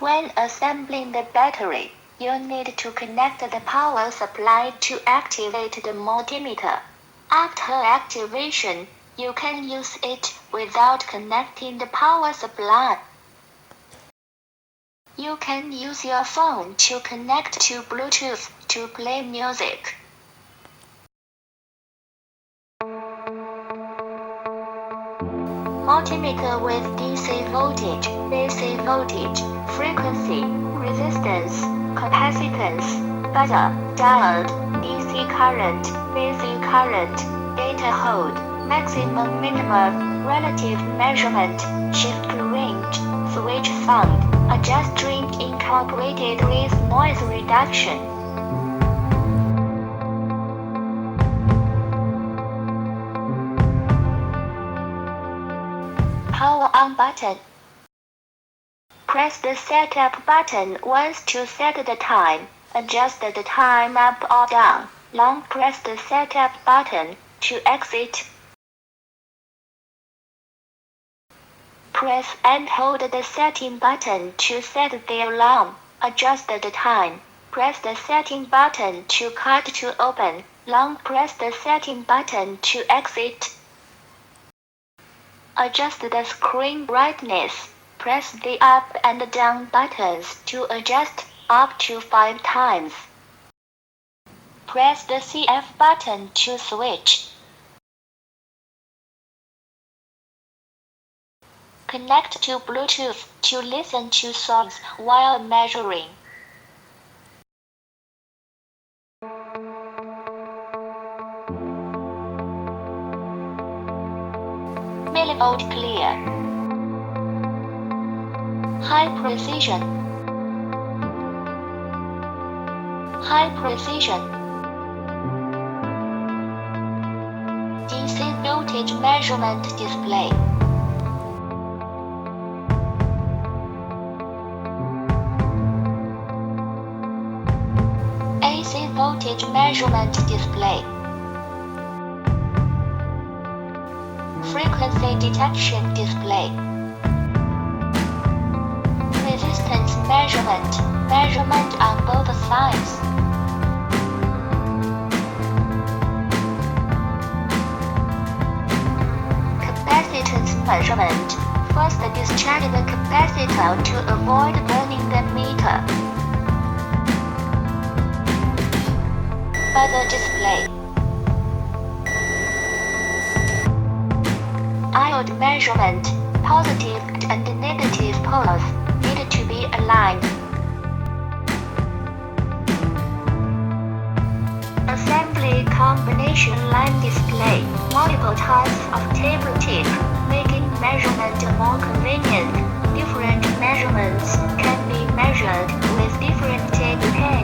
When assembling the battery, you need to connect the power supply to activate the multimeter. After activation, you can use it without connecting the power supply. You can use your phone to connect to Bluetooth to play music. Multimeter with DC voltage, frequency, resistance, capacitance, buzzer, diode, DC current, data hold, maximum minimum, relative measurement, shift range, switch sound, adjust string incorporated with noise reduction. Power on button. Press the setup button once to set the time. Adjust the time up or down. Long press the setup button to exit. Press and hold the setting button to set the alarm. Adjust the time. Press the setting button to cut to open. Long press the setting button to exit. Adjust the screen brightness. Press the up and down buttons to adjust up to 5 times. Press the CF button to switch. Connect to Bluetooth to listen to songs while measuring. Millivolt clear. High precision. High precision. DC voltage measurement display. AC voltage measurement display. Frequency detection display. Resistance measurement on both sides. Capacitance measurement. First discharge the capacitor to avoid burning the meter. Buzzer display. Iode measurement. Positive and negative poles need to be aligned. Assembly combination line display. Multiple types of table tape, making measurement more convenient. Different measurements can be measured with different tape pairs.